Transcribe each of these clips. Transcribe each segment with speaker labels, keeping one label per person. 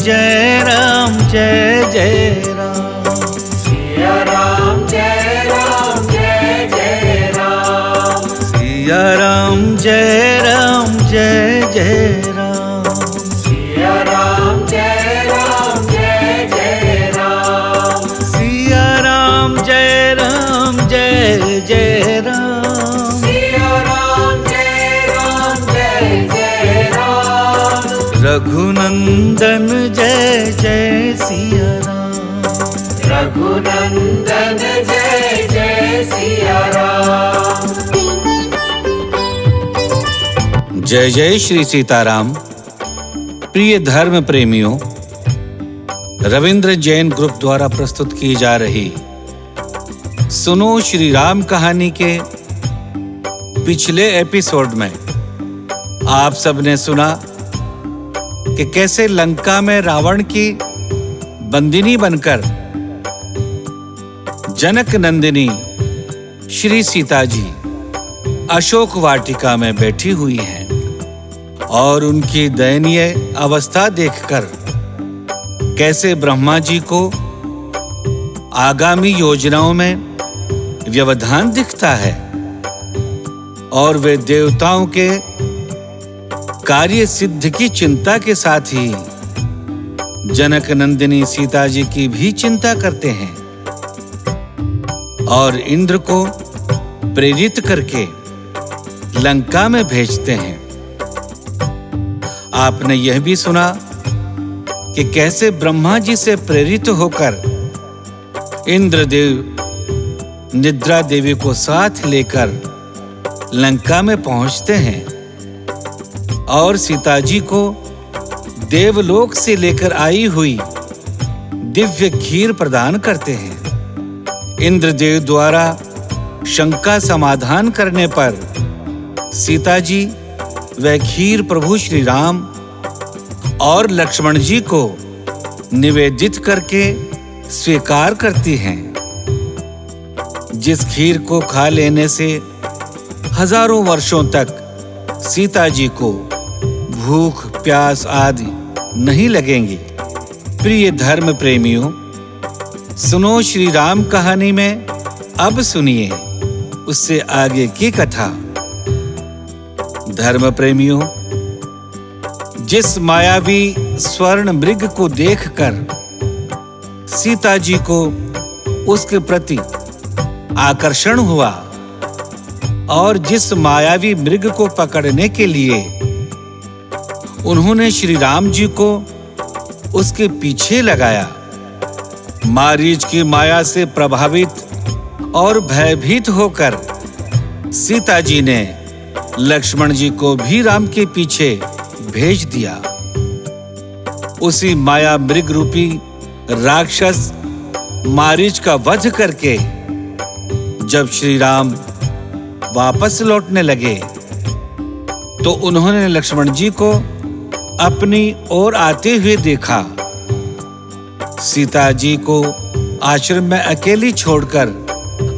Speaker 1: जय राम जय जय राम।
Speaker 2: सिया राम जय राम जय जय राम।
Speaker 1: सिया राम जय राम जय जय राम।
Speaker 2: सिया राम जय राम जय जय राम।
Speaker 1: सिया राम जय राम जय जय राम।
Speaker 2: सिया राम जय राम जय जय राम।
Speaker 1: रघुनंदन जय जय सिया राम।
Speaker 2: रघुनंदन जय जय सिया राम।
Speaker 1: जय जय श्री सीताराम। प्रिय धर्म प्रेमियों, रविंद्र जैन ग्रुप द्वारा प्रस्तुत की जा रही सुनो श्री राम कहानी के पिछले एपिसोड में आप सबने सुना कि कैसे लंका में रावण की बंदिनी बनकर जनक नंदिनी श्री सीता जी अशोक वाटिका में बैठी हुई हैं और उनकी दयनीय अवस्था देखकर कैसे ब्रह्मा जी को आगामी योजनाओं में व्यवधान दिखता है और वे देवताओं के कार्य सिद्ध की चिंता के साथ ही जनक नंदिनी सीता जी की भी चिंता करते हैं और इंद्र को प्रेरित करके लंका में भेजते हैं। आपने यह भी सुना कि कैसे ब्रह्मा जी से प्रेरित होकर इंद्रदेव निद्रा देवी को साथ लेकर लंका में पहुंचते हैं और सीता जी को देवलोक से लेकर आई हुई दिव्य खीर प्रदान करते हैं। इंद्रदेव द्वारा शंका समाधान करने पर सीता जी वह खीर प्रभु श्री राम और लक्ष्मण जी को निवेदित करके स्वीकार करती हैं। जिस खीर को खा लेने से हजारों वर्षों तक सीता जी को भूख प्यास आदि नहीं लगेंगी। प्रिय धर्म प्रेमियों, सुनो श्री राम कहानी में अब सुनिए उससे आगे की कथा। धर्म प्रेमियों, जिस मायावी स्वर्ण मृग को देखकर सीता जी को उसके प्रति आकर्षण हुआ और जिस मायावी मृग को पकड़ने के लिए उन्होंने श्री राम जी को उसके पीछे लगाया, मारीच की माया से प्रभावित और भयभीत होकर सीता जी ने लक्ष्मण जी को भी राम के पीछे भेज दिया। उसी माया मृग रूपी राक्षस मारीच का वध करके जब श्री राम वापस लौटने लगे तो उन्होंने लक्ष्मण जी को अपनी ओर आते हुए देखा। सीता जी को आश्रम में अकेली छोड़कर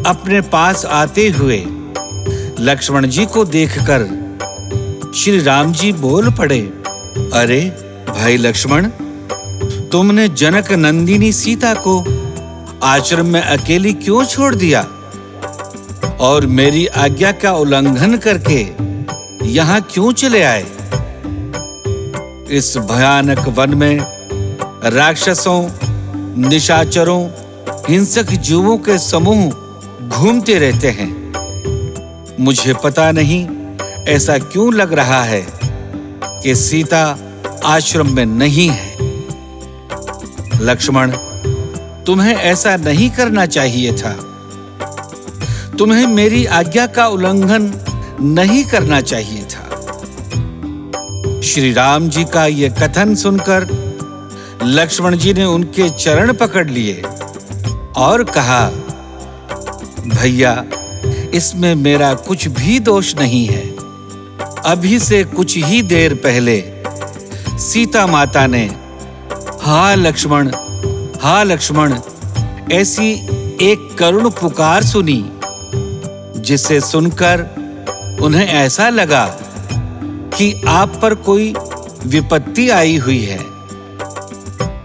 Speaker 1: अपने पास आते हुए लक्ष्मण जी को देखकर श्री राम जी बोल पड़े, अरे भाई लक्ष्मण, तुमने जनक नंदिनी सीता को आश्रम में अकेली क्यों छोड़ दिया और मेरी आज्ञा का उल्लंघन करके यहाँ क्यों चले आए? इस भयानक वन में राक्षसों, निशाचरों, हिंसक जीवों के समूह घूमते रहते हैं। मुझे पता नहीं ऐसा क्यों लग रहा है कि सीता आश्रम में नहीं है। लक्ष्मण, तुम्हें ऐसा नहीं करना चाहिए था। तुम्हें मेरी आज्ञा का उल्लंघन नहीं करना चाहिए था। श्री राम जी का यह कथन सुनकर लक्ष्मण जी ने उनके चरण पकड़ लिए और कहा, भैया, इसमें मेरा कुछ भी दोष नहीं है। अभी से कुछ ही देर पहले सीता माता ने हा लक्ष्मण, हा लक्ष्मण ऐसी एक करुण पुकार सुनी, जिसे सुनकर उन्हें ऐसा लगा कि आप पर कोई विपत्ति आई हुई है।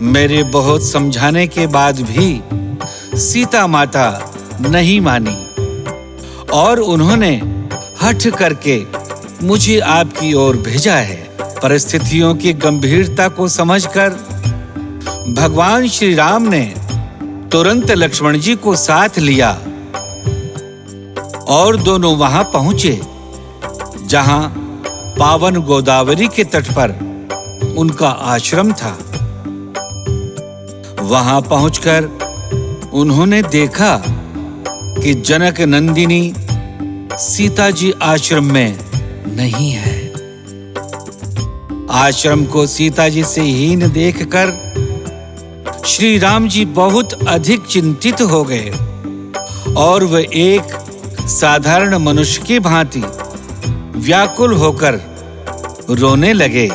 Speaker 1: मेरे बहुत समझाने के बाद भी सीता माता नहीं मानी और उन्होंने हठ करके मुझे आपकी ओर भेजा है। परिस्थितियों की गंभीरता को समझकर भगवान श्री राम ने तुरंत लक्ष्मण जी को साथ लिया और दोनों वहां पहुंचे जहां पावन गोदावरी के तट पर उनका आश्रम था। वहां पहुंचकर उन्होंने देखा कि जनक नंदिनी सीता जी आश्रम में नहीं है। आश्रम को सीता जी से हीन देखकर श्री राम जी बहुत अधिक चिंतित हो गए और वे एक साधारण मनुष्य की भांति व्याकुल होकर रोने लगे।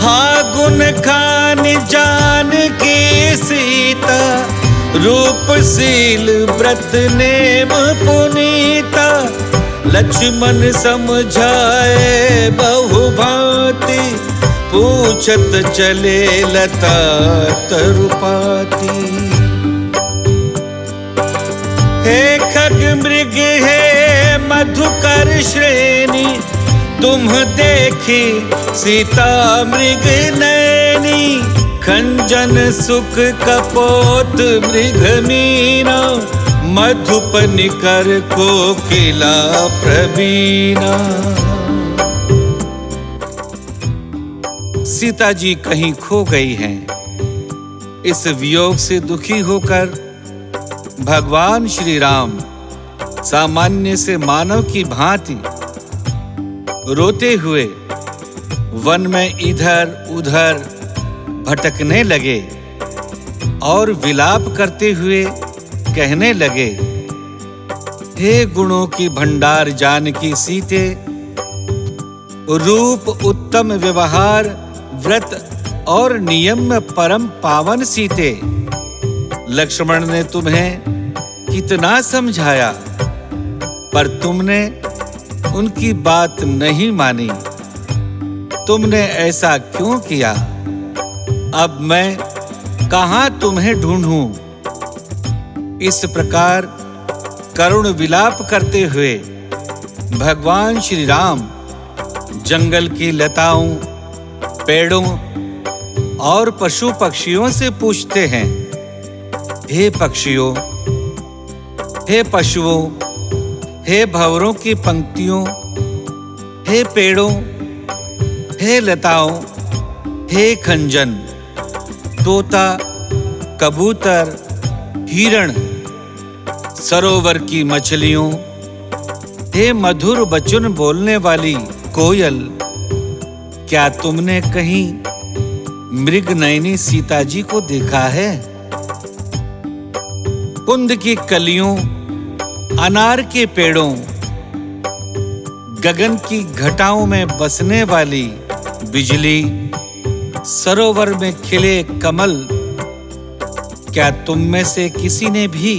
Speaker 1: हा गुण खान जान की सीता, रूपशील व्रत नेम पुनीता, लक्ष्मण समझाए बहु भांति, पूछत चले लता तरुपाती। हे खग मृग हे मधुकर श्रेणी, तुम देखी सीता मृग नैनी, खंजन सुख कपोत मृग मीना, मधुपन कर कोकिला प्रवीणा। सीता जी कहीं खो गई हैं। इस वियोग से दुखी होकर भगवान श्री राम सामान्य से मानव की भांति रोते हुए वन में इधर उधर भटकने लगे और विलाप करते हुए कहने लगे, हे गुणों की भंडार जानकी सीते, रूप उत्तम व्यवहार व्रत और नियम में परम पावन सीते, लक्ष्मण ने तुम्हें कितना समझाया पर तुमने उनकी बात नहीं मानी। तुमने ऐसा क्यों किया? अब मैं कहां तुम्हें ढूंढूं? इस प्रकार करुण विलाप करते हुए भगवान श्री राम जंगल की लताओं, पेड़ों और पशु पक्षियों से पूछते हैं, हे पक्षियों, हे पशुओं, हे भंवरों की पंक्तियों, हे पेड़ों, हे लताओं, हे खंजन, तोता, कबूतर, हिरण, सरोवर की मछलियों, हे मधुर वचन बोलने वाली कोयल, क्या तुमने कहीं मृग नयनी सीता जी को देखा है? कुंद की कलियों, अनार के पेड़ों, गगन की घटाओं में बसने वाली बिजली, सरोवर में खिले कमल, क्या तुम में से किसी ने भी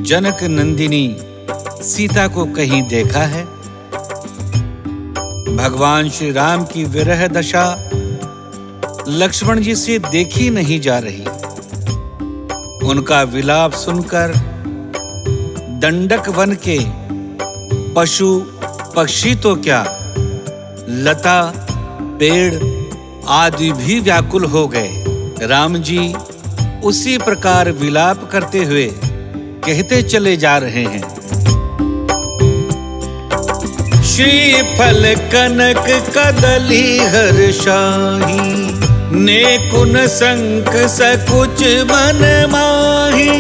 Speaker 1: जनक नंदिनी सीता को कहीं देखा है? भगवान श्री राम की विरह दशा लक्ष्मण जी से देखी नहीं जा रही। उनका विलाप सुनकर दंडक वन के पशु पक्षी तो क्या, लता पेड़ आदि भी व्याकुल हो गए। राम जी उसी प्रकार विलाप करते हुए कहते चले जा रहे हैं, श्रीफल कनक कदली हर शाही, नेकुन संक सकुच मन माही,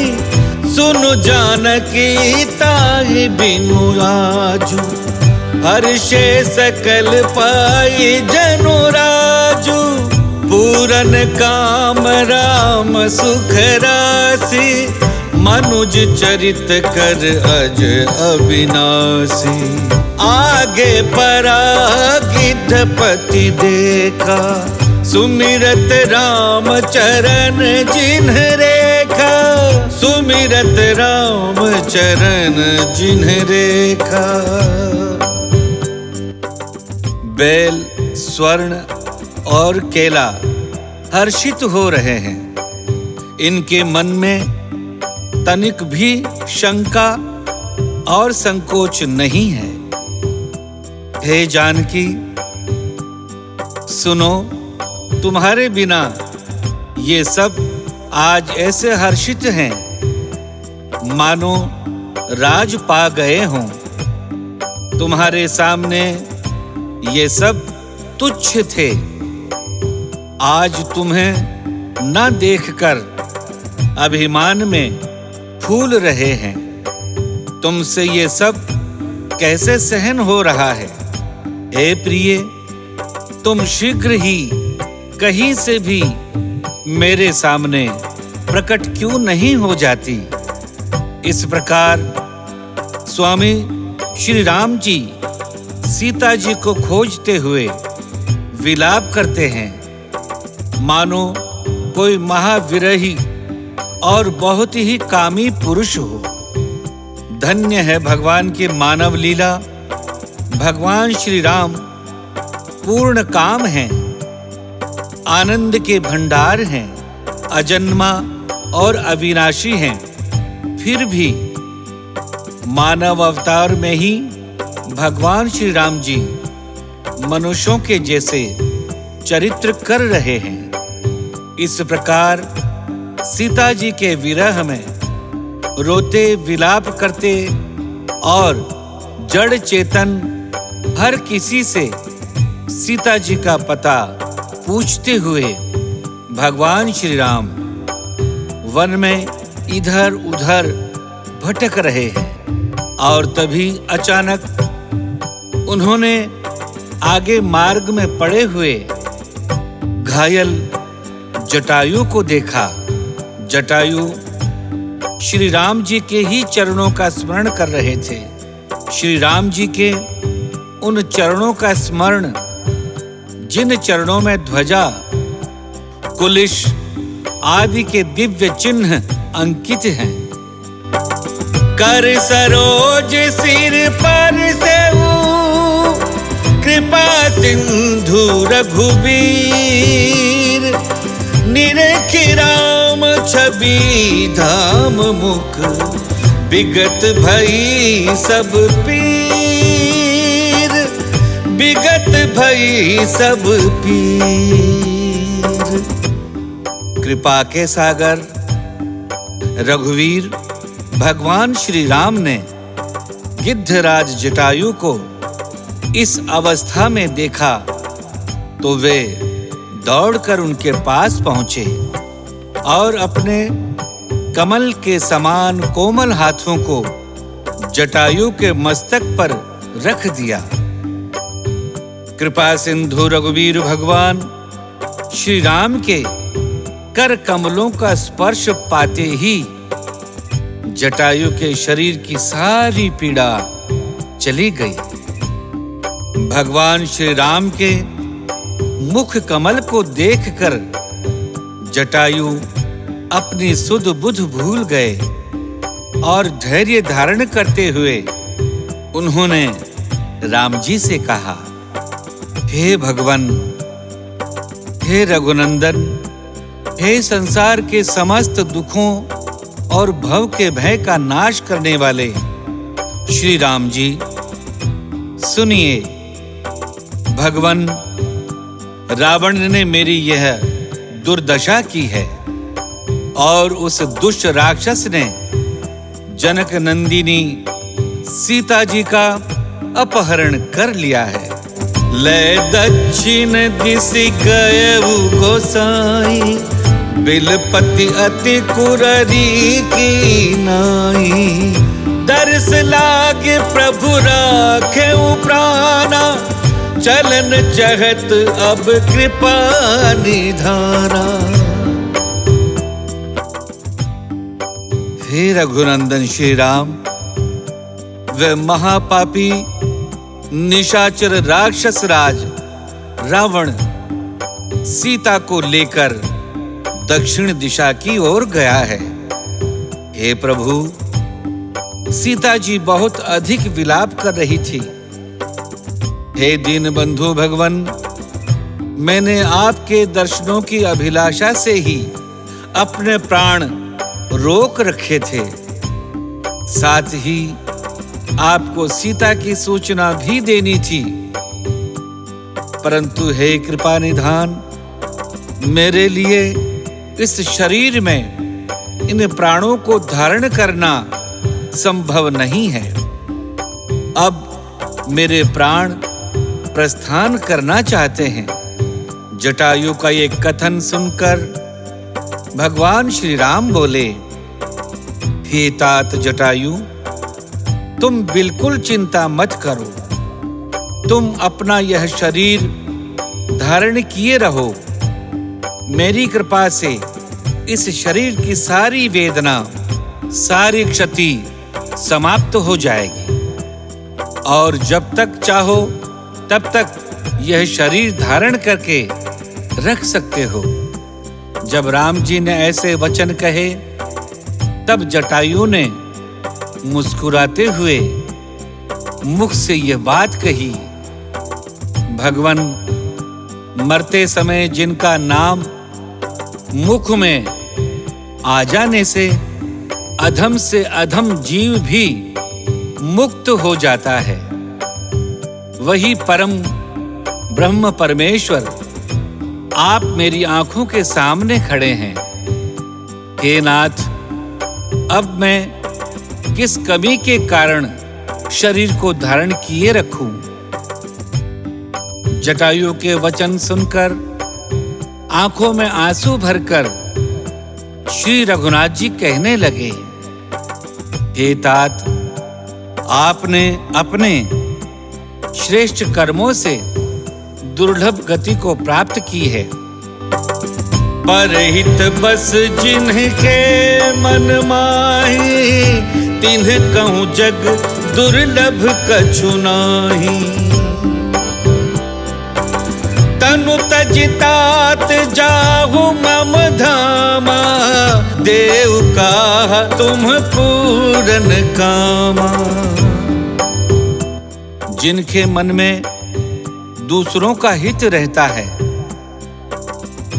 Speaker 1: सुनु जानकी ताहि बिनु आजू, हर्षे सकल पाई जनु राजू, पूरन काम राम सुख राशि, मनुज चरित कर अज अविनाशी। आगे परागिधपति देखा, सुमिरत राम चरण जिन्ह रेखा, सुमिरत राम चरण जिन्ह रेखा। बेल, स्वर्ण और केला हर्षित हो रहे हैं। इनके मन में तनिक भी शंका और संकोच नहीं है। हे जानकी, सुनो, तुम्हारे बिना ये सब आज ऐसे हर्षित हैं मानो राज पा गए हों। तुम्हारे सामने ये सब तुच्छ थे। आज तुम्हें न देखकर अभिमान में फूल रहे हैं। तुमसे ये सब कैसे सहन हो रहा है? हे प्रिय, तुम शीघ्र ही कहीं से भी मेरे सामने प्रकट क्यों नहीं हो जाती? इस प्रकार स्वामी श्री राम जी सीता जी को खोजते हुए विलाप करते हैं, मानो कोई महाविरही और बहुत ही कामी पुरुष हो। धन्य है भगवान की मानव लीला। भगवान श्री राम पूर्ण काम हैं, आनंद के भंडार हैं, अजन्मा और अविनाशी हैं। फिर भी मानव अवतार में ही भगवान श्री राम जी मनुष्यों के जैसे चरित्र कर रहे हैं। इस प्रकार सीता जी के विरह में रोते विलाप करते और जड़ चेतन हर किसी से सीता जी का पता पूछते हुए भगवान श्री राम वन में इधर उधर भटक रहे हैं। और तभी अचानक उन्होंने आगे मार्ग में पड़े हुए घायल जटायु को देखा। जटायु श्री राम जी के ही चरणों का स्मरण कर रहे थे। श्री राम जी के उन चरणों का स्मरण, जिन चरणों में ध्वजा, कुलिश आदि के दिव्य चिन्ह अंकित हैं। कर सरोज सिर पर सेऊ, कृपा सिंधु रघुबीर। निरखि राम छवि धाम मुख, विगत भई सब पीर। विगत भई सब पीर। कृपा के सागर रघुवीर भगवान श्री राम ने गिद्धराज जटायु को इस अवस्था में देखा तो वे दौड़कर उनके पास पहुंचे और अपने कमल के समान कोमल हाथों को जटायु के मस्तक पर रख दिया। कृपा सिंधु रघुवीर भगवान श्री राम के कर कमलों का स्पर्श पाते ही जटायु के शरीर की सारी पीड़ा चली गई। भगवान श्री राम के मुख कमल को देखकर जटायु अपनी सुध बुध भूल गए और धैर्य धारण करते हुए उन्होंने राम जी से कहा, हे भगवान, हे रघुनंदन, हे संसार के समस्त दुखों और भव के भय का नाश करने वाले श्री राम जी, सुनिए। भगवान, रावण ने मेरी यह दुर्दशा की है और उस दुष्ट राक्षस ने जनक नंदिनी सीता जी का अपहरण कर लिया है। ले दक्षिण दिश गयउ गोसाई, बिलपति अति कुररी की नाई। दर्श लागे प्रभु राखेउ प्राणा, चलन चहत अब कृपा निधाना। हे रघुनंदन श्री राम, वे महापापी निशाचर राक्षस राज रावण सीता को लेकर दक्षिण दिशा की ओर गया है। हे प्रभु, सीता जी बहुत अधिक विलाप कर रही थी। हे दीन बंधु भगवान, मैंने आपके दर्शनों की अभिलाषा से ही अपने प्राण रोक रखे थे। साथ ही आपको सीता की सूचना भी देनी थी, परंतु हे कृपा निधान, मेरे लिए इस शरीर में इन प्राणों को धारण करना संभव नहीं है। अब मेरे प्राण प्रस्थान करना चाहते हैं। जटायु का ये कथन सुनकर भगवान श्री राम बोले, हे तात जटायु, तुम बिल्कुल चिंता मत करो। तुम अपना यह शरीर धारण किए रहो। मेरी कृपा से इस शरीर की सारी वेदना, सारी क्षति समाप्त हो जाएगी और जब तक चाहो तब तक यह शरीर धारण करके रख सकते हो। जब राम जी ने ऐसे वचन कहे, तब जटायु ने मुस्कुराते हुए मुख से यह बात कही, भगवान, मरते समय जिनका नाम मुख में आ जाने से अधम जीव भी मुक्त हो जाता है, वही परम ब्रह्म परमेश्वर आप मेरी आंखों के सामने खड़े हैं। हे नाथ, अब मैं किस कमी के कारण शरीर को धारण किए रखूं? जटायु के वचन सुनकर आंखों में आंसू भरकर श्री रघुनाथ जी कहने लगे, हे तात, आपने अपने श्रेष्ठ कर्मों से दुर्लभ गति को प्राप्त की है। परहित बस जिनके मन माही, तिन्ह कहूँ जग दुर्लभ कछु नाही। तनु तजि तात जाहु मम धामा, देव का तुम पूरन कामा। जिनके मन में दूसरों का हित रहता है,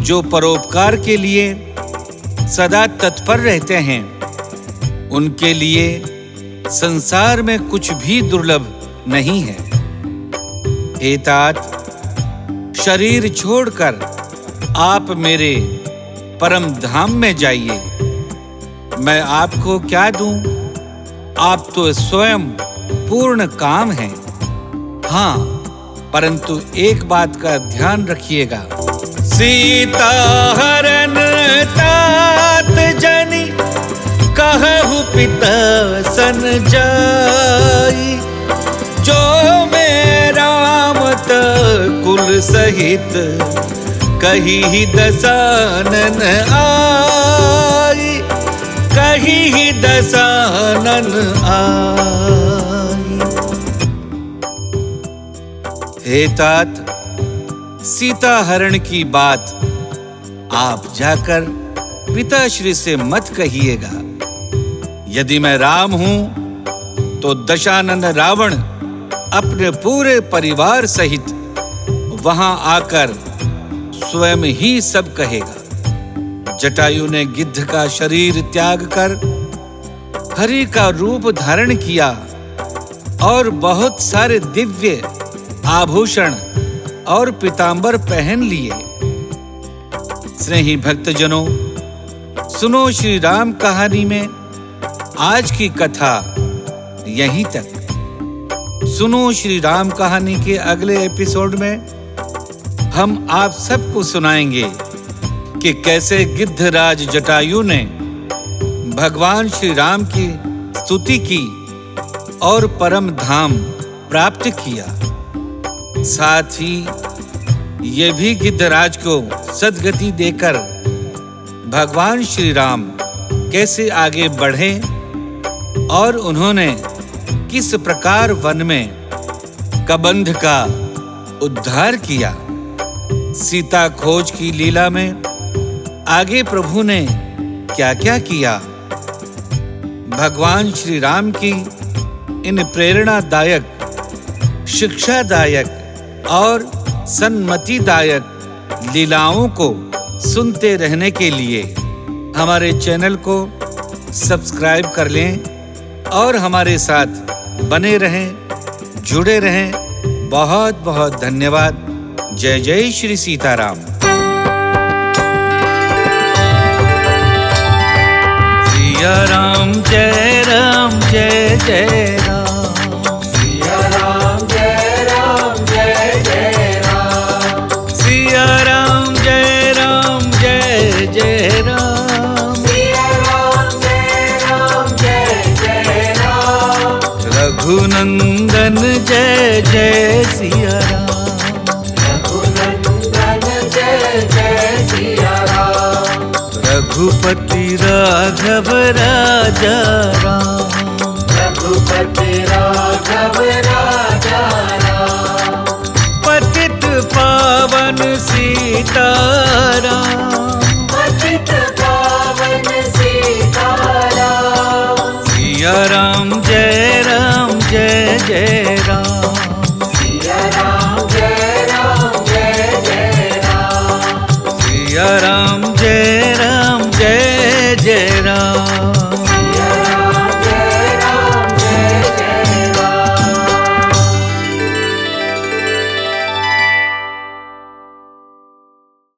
Speaker 1: जो परोपकार के लिए सदा तत्पर रहते हैं, उनके लिए संसार में कुछ भी दुर्लभ नहीं है। हे तात, शरीर छोड़कर आप मेरे परम धाम में जाइए। मैं आपको क्या दूं? आप तो स्वयं पूर्ण काम हैं। हाँ, परंतु एक बात का ध्यान रखिएगा। सीता हरण तात जनि, कहु पिता सन जाई। जो में राम कुल सहित, कही दसानन आई। कही दसानन आई। हे तात, सीता हरण की बात आप जाकर पिताश्री से मत कहिएगा। यदि मैं राम हूं तो दशानन रावण अपने पूरे परिवार सहित वहां आकर स्वयं ही सब कहेगा। जटायु ने गिद्ध का शरीर त्याग कर हरि का रूप धारण किया और बहुत सारे दिव्य आभूषण और पीतांबर पहन लिए। स्नेही भक्तजनों, सुनो श्री राम कहानी में आज की कथा यहीं तक। सुनो श्री राम कहानी के अगले एपिसोड में हम आप सबको सुनाएंगे कि कैसे गिद्धराज जटायु ने भगवान श्री राम की स्तुति की और परम धाम प्राप्त किया। साथ ही ये भी गिद्धराज को सद्गति देकर भगवान श्री राम कैसे आगे बढ़े और उन्होंने किस प्रकार वन में कबंध का उद्धार किया। सीता खोज की लीला में आगे प्रभु ने क्या-क्या किया। भगवान श्री राम की इन प्रेरणादायक, शिक्षादायक और सन्मतिदायक लीलाओं को सुनते रहने के लिए हमारे चैनल को सब्सक्राइब कर लें और हमारे साथ बने रहें, जुड़े रहें। बहुत बहुत धन्यवाद। जय जय श्री सीताराम। सिया राम जय राम जय जय राम।
Speaker 2: सिया राम जय राम जय जय राम।
Speaker 1: सिया राम जय राम जय जय राम।
Speaker 2: सिया राम जय राम जय जय राम।
Speaker 1: रघुनंदन जय जय सिया राम।
Speaker 2: रघुनंदन जय जय सिया राम।
Speaker 1: रघुपति राघव राजा राम।
Speaker 2: रघुपति राघव राजा राम।
Speaker 1: पतित पावन सीताराम।